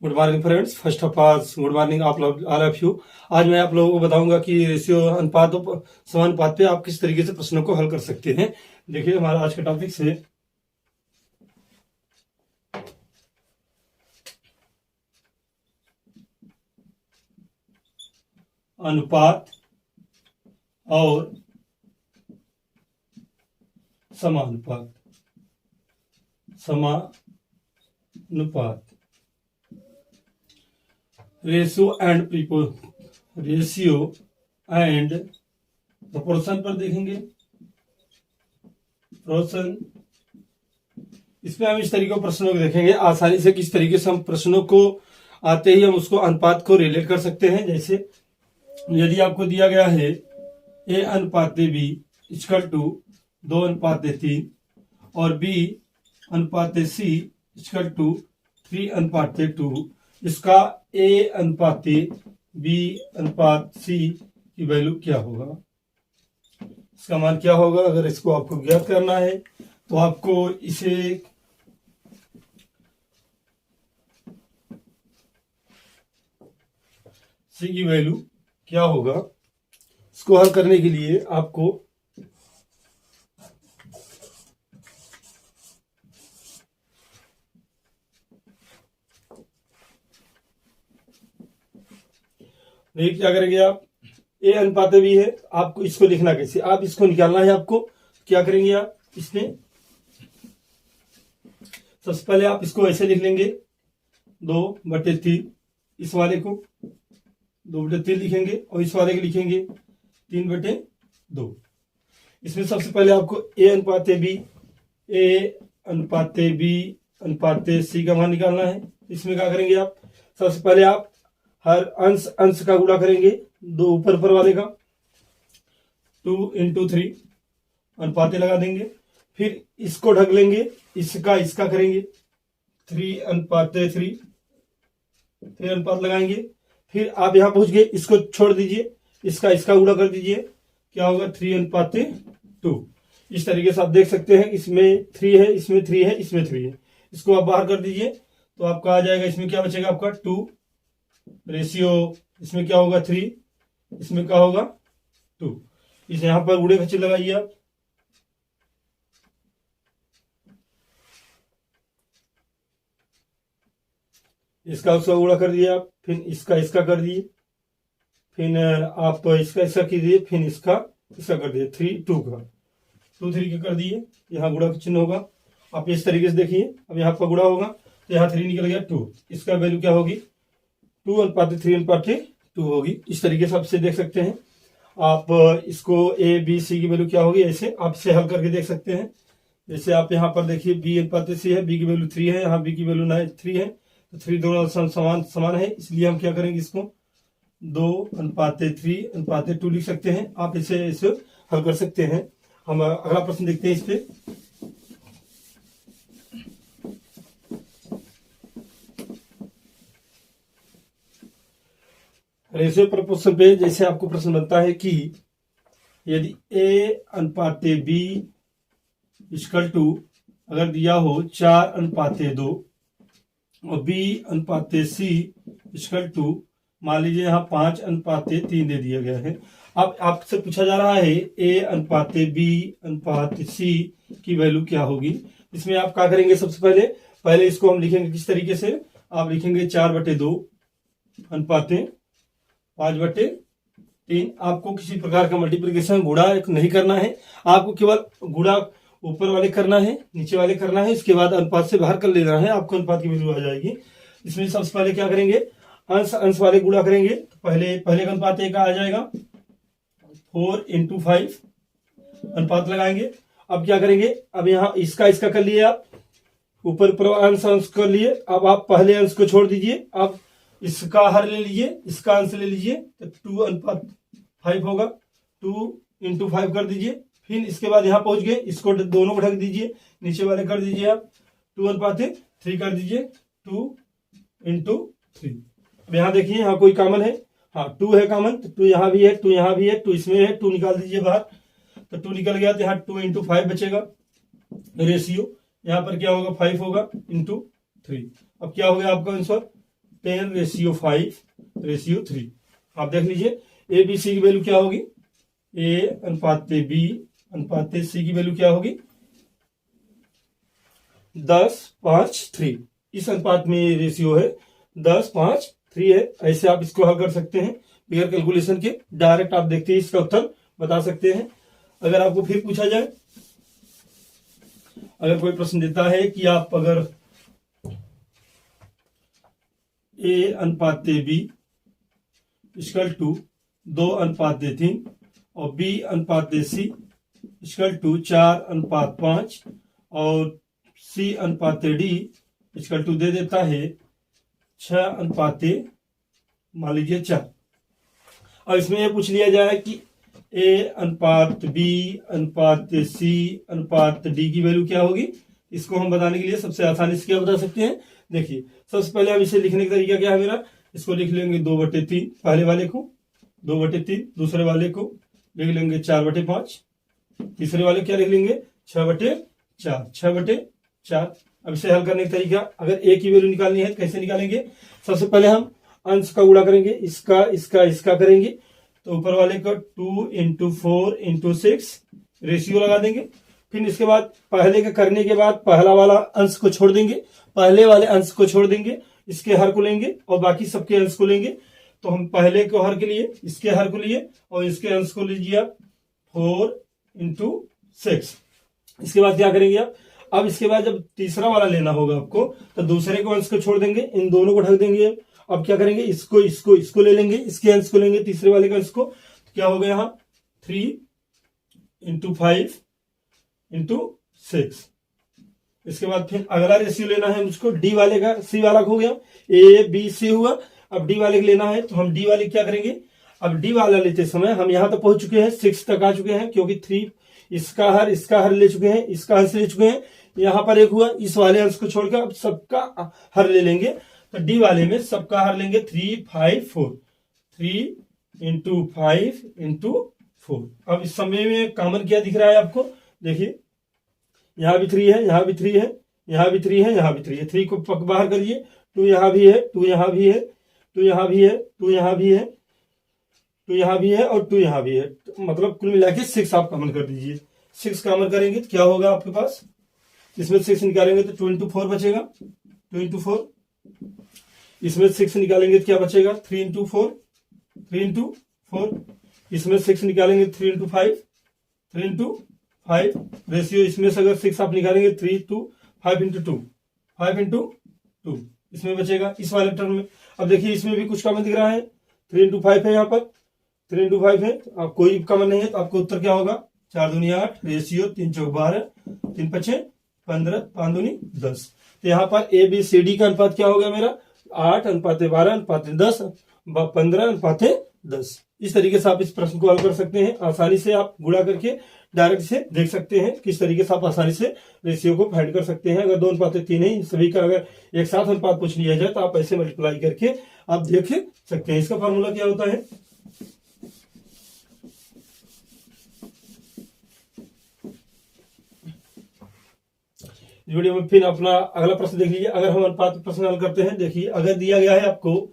Good morning friends, first of all good morning all of you. आज मैं आप लोगों को बताऊंगा कि रेशियो अनुपात समानुपात पे आप किस तरीके से प्रश्नों को हल कर सकते हैं। देखिए, हमारा आज का टॉपिक है अनुपात और समानुपात। समानुपात रेशियो एंड प्रोपोर्शन पर देखेंगे। प्रोपोर्शन, इसमें हम इस तरीके के प्रश्नों को देखेंगे आसानी से, किस तरीके से हम प्रश्नों को आते ही हम उसको अनुपात को रिलेट कर सकते हैं। जैसे यदि आपको दिया गया है ए अनुपात बी इक्वल टू 2:3 और बी अनुपात सी इक्वल टू 3:2, इसका ए अनुपात बी अनुपात सी की वैल्यू क्या होगा, इसका मान क्या होगा। अगर इसको आपको ज्ञात करना है तो आपको इसे सी की वैल्यू क्या होगा, इसको हल करने के लिए आपको नहीं, क्या करेंगे आप, ए अनुपात बी है, आपको इसको लिखना कैसे, आप इसको निकालना है। आपको क्या करेंगे आप, इसमें सबसे पहले आप इसको ऐसे लिख लेंगे 2/3, इस वाले को 2/3 लिखेंगे और इस वाले को लिखेंगे 3/2। इसमें सबसे पहले आपको ए अनुपात बी अनुपात सी का मान निकालना है। इसमें क्या करेंगे आप, सबसे पहले आप हर अंश का गुणा करेंगे, दो ऊपर वाले का 2 × 3 अनुपाते लगा देंगे। फिर इसको ढक लेंगे, इसका करेंगे 3:3 अनुपात लगाएंगे। फिर आप यहां पहुंच गए, इसको छोड़ दीजिए, इसका गुणा कर दीजिए, क्या होगा 3:2। इस तरीके से आप देख सकते हैं, इसमें 3 है, इसमें 3 है, इसमें 3 है। इसको आप बाहर कर दीजिए तो आपका आ जाएगा, इसमें क्या बचेगा आपका 2 रेशियो, इसमें क्या होगा 3, इसमें क्या होगा 2। इस यहां पर गुणे खच्चे लगाइए आप, इसका उसका गुणा कर दिए आप, फिर इसका कर दिए, फिर आप इसका कीजिए, फिर इसका कर दिए 2 का 3 का कर दिए। यहाँ गुणा का चिन्ह होगा, आप इस तरीके से देखिए। अब यहाँ पर गुणा होगा तो यहाँ 3 निकल गया 2, इसका वैल्यू क्या होगी 2:3:2 होगी। इस तरीके से आप इसे देख सकते हैं। आप इसको ए बी सी की वैल्यू क्या होगी, ऐसे आप इसे हल करके देख सकते हैं। जैसे आप यहाँ पर देखिए बी अनुपात सी है, बी की वैल्यू 3 है, यहाँ बी की वैल्यू 3 है, तो 3 दोनों समान है, इसलिए हम क्या करेंगे, इसको 2:3:2 लिख सकते हैं। आप इसे हल कर सकते हैं। हम अगला प्रश्न देखते हैं इस पे। रेशियो प्रोपोर्शन पे जैसे आपको प्रश्न बनता है कि यदि ए अनुपात बी इक्वल टू, अगर दिया हो 4:2 और बी अनुपात सी इक्वल टू, मान लीजिए यहाँ 5:3 दे दिया गया है। अब आपसे पूछा जा रहा है ए अनुपात बी अनुपात सी की वैल्यू क्या होगी। इसमें आप क्या करेंगे, सबसे पहले इसको हम लिखेंगे किस तरीके से, आप लिखेंगे 4/2 अनुपात 5/3। आपको किसी प्रकार का मल्टीप्लिकेशन गुणा नहीं करना है, आपको केवल गुणा ऊपर वाले करना है, नीचे वाले करना है, इसके बाद अनुपात से बाहर कर लेना है, आपको अनुपात की वैल्यू आ जाएगी। इसमें सबसे पहले क्या करेंगे, अंश वाले गुणा करेंगे, तो पहले का अनुपात एक आ जाएगा 4:5 अनुपात लगाएंगे। अब क्या करेंगे, अब यहाँ इसका कर लिए आप, ऊपर अंश कर लिए। अब आप पहले अंश को छोड़ दीजिए, आप इसका हर ले लीजिए, इसका अंश ले लीजिए, तो 2:5 होगा, 2 × 5 कर दीजिए। फिर इसके बाद यहाँ पहुंच गए, इसको दोनों को ढक दीजिए, नीचे वाले कर दीजिए आप 2:3 कर दीजिए, 2 × 3। अब यहाँ देखिए, यहाँ कोई कॉमन है, हाँ 2 है कॉमन, तो 2 यहाँ भी है, 2 यहाँ भी है, 2 इसमें है, 2 निकाल दीजिए बाहर, तो 2 निकल गया, तो यहाँ 2 × 5 बचेगा रेशियो। यहाँ पर क्या होगा 5 होगा × 3। अब क्या हो गया आपका आंसर 10:5:3। आप देख लीजिए ए बी सी की वैल्यू क्या होगी, ए अनुपात बी अनुपात सी की वैल्यू क्या होगी 10:5:3। इस अनुपात में रेशियो है 10:5:3 है। ऐसे आप इसको हल कर सकते हैं बिगर कैलकुलेशन के, डायरेक्ट आप देखते ही इसका उत्तर बता सकते हैं। अगर आपको फिर पूछा जाए, अगर कोई प्रश्न देता है कि आप अगर ए अनुपात बी इक्वल टू 2:3 और बी अनुपात सी इक्वल टू 4:5 और सी अनुपात डी इक्वल टू दे देता है 6:, मान लीजिए 4। अब इसमें यह पूछ लिया जाए कि ए अनुपात बी अनुपात सी अनुपात डी की वैल्यू क्या होगी। इसको हम बताने के लिए सबसे आसानी से क्या बता सकते हैं, देखिए सबसे पहले हम इसे लिखने का तरीका क्या है मेरा, इसको लिख लेंगे 2/3 पहले वाले को, 2/3 दूसरे वाले को लिख लेंगे 4/5, तीसरे वाले क्या लिख लेंगे 6/4, 6/4। अब इसे हल करने का तरीका, अगर ए की वैल्यू निकालनी है तो कैसे निकालेंगे, सबसे पहले हम अंश का गुणा करेंगे, इसका इसका इसका करेंगे, तो ऊपर वाले को 2 × 4 × 6 रेशियो लगा देंगे। फिर इसके बाद पहले के करने के बाद पहला वाला अंश को छोड़ देंगे, पहले वाले अंश को छोड़ देंगे, इसके हर को लेंगे और बाकी सबके अंश को लेंगे। तो हम पहले को हर के लिए इसके हर को लिए और इसके अंश को लीजिए आप 4 × 6। इसके बाद क्या करेंगे आप, अब इसके बाद जब तीसरा वाला लेना होगा आपको तो दूसरे को अंश को छोड़ देंगे, इन दोनों को ढक देंगे। अब क्या करेंगे, इसको इसको इसको ले लेंगे, इसके अंश को लेंगे तीसरे वाले के अंश को, तो क्या होगा यहाँ 3 × 5 × 6। इसके बाद फिर अगला रेशियो लेना है मुझको डी वाले का, सी वाला हो गया, ए बी सी हुआ, अब डी वाले का लेना है। तो हम डी वाले क्या करेंगे, अब डी वाला लेते समय हम यहां तक पहुंच चुके हैं, 6 तक आ चुके हैं, क्योंकि 3 इसका हर ले चुके हैं, इसका अंश ले चुके हैं, यहाँ पर एक हुआ, इस वाले अंश को छोड़कर अब सबका हर ले लेंगे। तो डी वाले में सबका हर लेंगे 3 5 4, 3 × 5 × 4। अब इस समय में कॉमन क्या दिख रहा है आपको, देखिए यहाँ भी 3 है, यहाँ भी 3 है, यहाँ भी 3 है, यहाँ भी 3 है, 3 को पक बाहर करिए, 2 यहाँ भी है, 2 यहाँ भी है, 2 यहाँ भी है, 2 यहाँ भी है, 2 यहाँ भी है और 2 यहाँ भी है, तो मतलब कुल मिला के 6 आप कॉमन कर दीजिए। 6 कॉमन करेंगे तो क्या होगा आपके पास, इसमें 6 निकालेंगे तो 2 × 4 बचेगा, 2 × 4। इसमें 6 निकालेंगे तो क्या बचेगा 3 × 4, 3 × 4। इसमें 6 निकालेंगे 3 × 5, 3 × 5 रेशियो। इसमें से अगर 6 आप निकालेंगे 3 × 5 × 2, 5 × 2 इसमें बचेगा इस वाले टर्म में। अब देखिए इसमें भी कुछ कॉमन दिख रहा है, 3 × 5 है, यहाँ पर 3 × 5 है, आप कोई कॉमन नहीं है तो आपको उत्तर क्या होगा 4 दूनी 8 रेशियो 3 चौक 12 3 5 15 5 दूनी 10। तो यहाँ पर ए बी सी डी का अनुपात क्या हो गया मेरा 8:12:10 15:10। इस तरीके से आप इस प्रश्न को हल कर सकते हैं, आसानी से आप गुणा करके डायरेक्ट से देख सकते हैं किस तरीके से आप आसानी से रेशियो को फाइंड कर सकते हैं। अगर 2:3 है, सभी का अगर एक साथ अनुपात पूछ लिया जाए तो आप ऐसे मल्टीप्लाई करके आप देख सकते हैं। इसका फॉर्मूला क्या होता है, इस वीडियो में फिर अपना अगला प्रश्न देख लीजिए। अगर हम अनुपात प्रश्न हल करते हैं, देखिए अगर दिया गया है आपको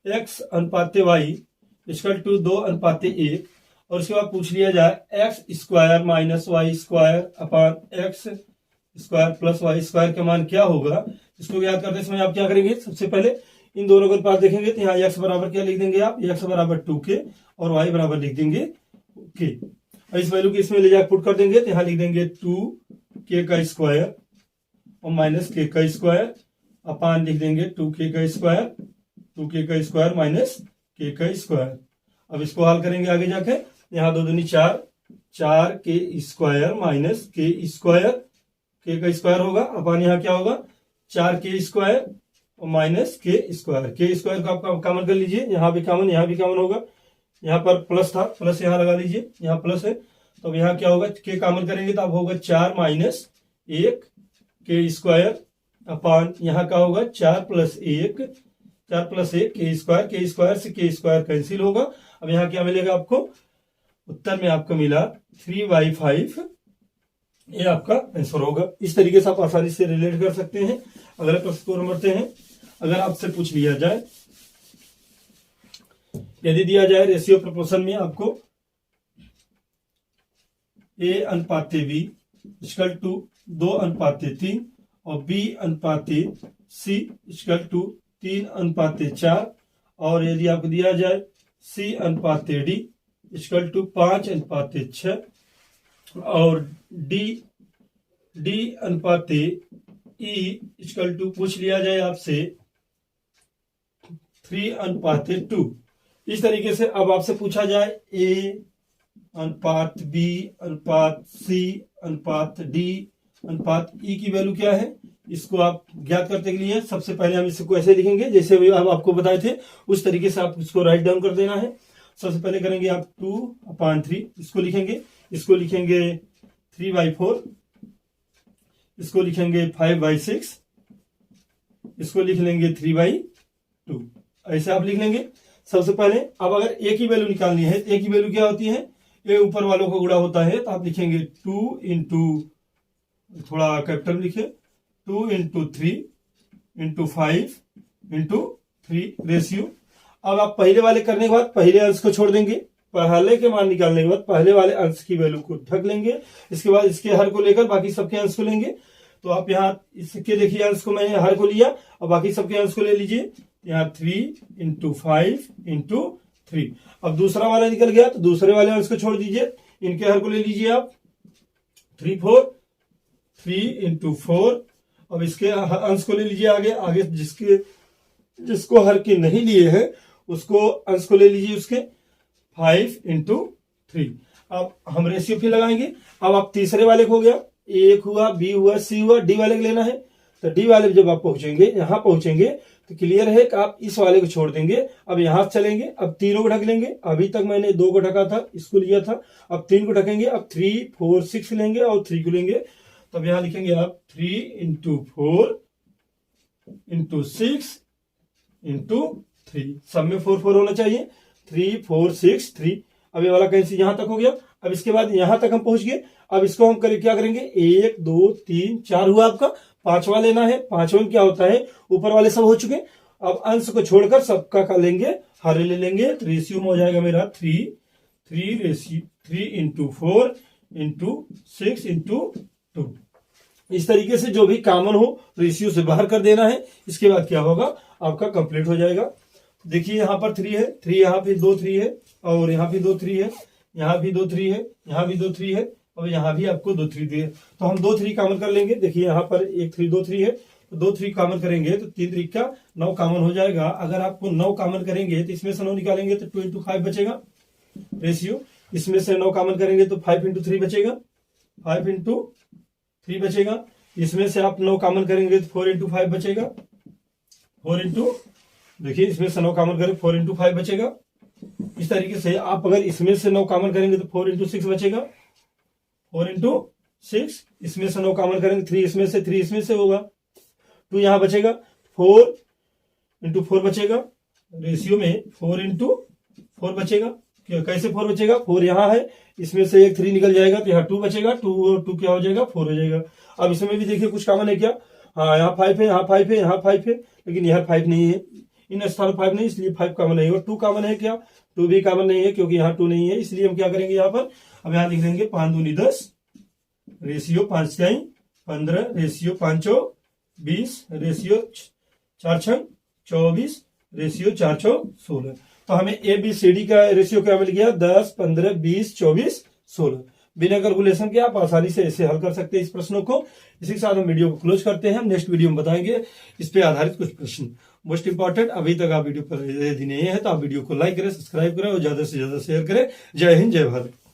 x अनुपात y इक्वल टू 2:1 और उसके बाद पूछ लिया जाए x² - y² अपान x² + y² का मान क्या होगा। इसको याद करते समय आप क्या करेंगे, सबसे पहले इन दोनों का अनुपात देखेंगे तो यहाँ x बराबर क्या लिख देंगे आप, x बराबर 2k और y बराबर लिख देंगे k। और इस वैल्यू को इसमें ले जाकर पुट कर देंगे तो यहाँ लिख देंगे 2k² और माइनस k² अपान लिख देंगे 2k² -k²। अब इसको हल करेंगे आगे जाके, यहाँ 2 दूनी 4, 4k² माइनस k² होगा अपान यहाँ क्या होगा 4k² और माइनस k² को आप कॉमन कर लीजिए, यहाँ भी कॉमन होगा, यहाँ पर प्लस था, प्लस यहाँ लगा लीजिए, यहाँ प्लस है तो यहाँ क्या होगा k कॉमन करेंगे तो अब होगा 4 - 1 k² अपान यहाँ का होगा 4 + 1 k² से k² कैंसिल होगा। अब यहाँ क्या मिलेगा आपको, उत्तर में आपको मिला 3/5, ये आपका आंसर होगा। इस तरीके से आप आसानी से रिलेट कर सकते हैं। अगले प्रश्न को बढ़ते हैं। अगर आपसे पूछ लिया जाए यदि दिया जाए रेशियो प्रोपोर्शन में आपको A/B इक्वल टू 2/3 और B/C इक्वल टू 3/4 और यदि आपको दिया जाए C/D इक्वल टू 5/6 और D/E इक्वल टू पूछ लिया जाए आपसे 3/2। इस तरीके से अब आपसे पूछा जाए A/B/C/D/E की वैल्यू क्या है, इसको आप ज्ञात करने के लिए सबसे पहले हम इसको ऐसे लिखेंगे जैसे हम आपको बताए थे, उस तरीके से आप इसको राइट डाउन कर देना है। सबसे पहले करेंगे आप 2/3 इसको लिखेंगे 3/4, इसको लिखेंगे 5/6, इसको लिख लेंगे 3/2, ऐसे आप लिख लेंगे सबसे पहले। अब अगर ए की वैल्यू निकालनी है, ए की वैल्यू क्या होती है, ए ऊपर वालों को गुणा होता है, तो आप लिखेंगे 2 इंटू, थोड़ा कैपिटल लिखे, 2 इंटू 3 इंटू 5 इंटू 3 रेशियो। अब आप पहले वाले करने के बाद पहले अंश को छोड़ देंगे, पहले के मान निकालने के बाद पहले वाले अंश की वैल्यू को ढक लेंगे, इसके बाद इसके हर को लेकर बाकी सबके अंश को लेंगे। तो आप यहाँ इसके देखिए अंश को मैंने हर को लिया और बाकी सबके अंश को ले लीजिए, यहाँ 3 इंटू 5 इंटू 3। अब दूसरा वाला निकल गया तो दूसरे वाले अंश को छोड़ दीजिए, इनके हर को ले लीजिए आप 3 इंटू 4। अब इसके अंश को ले लीजिए आगे जिसको हर के नहीं लिए हैं उसको अंश को ले लीजिए उसके 5 इंटू 3। अब हम रेशियो फिर लगाएंगे। अब आप तीसरे वाले को हो गया, A हुआ, B हुआ, C हुआ, D वाले को लेना है। तो D वाले जब आप पहुंचेंगे, यहां पहुंचेंगे तो क्लियर है कि आप इस वाले को छोड़ देंगे, अब यहां चलेंगे, अब तीनों को ढक लेंगे। अभी तक मैंने 2 को ढका था, इसको लिया था, अब 3 को ढकेंगे। अब 3, 4, 6 लेंगे और 3 को लेंगे। तब यहां लिखेंगे आप 3 इंटू 4 इंटू 6 इंटू 3, सब में 4 4 होना चाहिए, 3 4 6 3। अब ये वाला कैंसिल यहां तक हो गया। अब इसके बाद यहां तक हम पहुंच गए। अब इसको हम क्या करेंगे, 1 2 3 4 हुआ आपका, पांचवा लेना है। पांचवा में क्या होता है, ऊपर वाले सब हो चुके, अब अंश को छोड़कर सबका का लेंगे, हर ले लेंगे। तो रेशियो में हो जाएगा मेरा 3 इंटू 4 इंटू 6 इंटू 2। इस तरीके से जो भी कॉमन हो रेशियो से बाहर कर देना है। इसके बाद क्या होगा, आपका कंप्लीट हो जाएगा। देखिए यहाँ पर 3 है, 3 यहाँ पे 2 3 है और यहाँ भी 2 3 है, यहाँ भी 2 3 है, यहाँ भी 2 3 है और यहाँ भी आपको 2 3 दिए। तो हम 2 3 कॉमन कर लेंगे। देखिए यहाँ पर 1 3 2 3 है, तो 2 3 कॉमन करेंगे तो 3 3 का 9 कॉमन हो जाएगा। अगर आपको 9 कॉमन करेंगे तो इसमें से 9 निकालेंगे तो 2 इंटू 5 बचेगा रेशियो। इसमें से 9 कॉमन करेंगे तो 5 इंटू 3 बचेगा, 5 इंटू 3 बचेगा। इसमें से आप 9 कॉमन करेंगे तो 4 इंटू 5 बचेगा, 4 इंटू, देखिए इसमें से 9 कॉमन करें 4 इंटू 5 बचेगा। इस तरीके से आप अगर इसमें से 9 कॉमन करेंगे तो 4 इंटू 6 बचेगा, 4 इंटू 6। इसमें से 9 कॉमन करेंगे 3 इसमें से होगा, 2 यहां बचेगा, 4 इंटू 4 बचेगा। रेशियो में 4 इंटू 4 बचेगा। कैसे 4 बचेगा, 4 यहाँ है, इसमें से एक 3 निकल जाएगा तो यहाँ 2 बचेगा, 2 क्या हो जाएगा, 4 हो जाएगा। अब इसमें भी देखिए कुछ कॉमन है क्या, हाँ यहाँ 5 है, यहाँ 5 है, यहाँ 5 है, लेकिन यहाँ 5 नहीं है, इन स्थानों 5 नहीं, इसलिए 5 कॉमन नहीं है। और 2 कॉमन है क्या, 2 भी कॉमन नहीं है क्योंकि यहाँ 2 नहीं है, इसलिए हम क्या करेंगे यहाँ पर, अब यहाँ लिख देंगे 5 दूनी 10 रेशियो 5 6 15 रेशियो 5 चौ 20 रेशियो 4 6 24 रेशियो 4 6 16। तो हमें ABCD का रेशियो क्या मिल गया, 10 15 20 24 16। बिना कैलकुलेशन के आप आसानी से ऐसे हल कर सकते हैं इस प्रश्नों को। इसी के साथ हम वीडियो को क्लोज करते हैं। हम नेक्स्ट वीडियो में बताएंगे इस पे आधारित कुछ प्रश्न। मोस्ट इंपॉर्टेंट, अभी तक आप वीडियो पर यदि नहीं है तो आप वीडियो को लाइक करें, सब्सक्राइब करें और ज्यादा से ज्यादा शेयर करें। जय हिंद, जय भारत।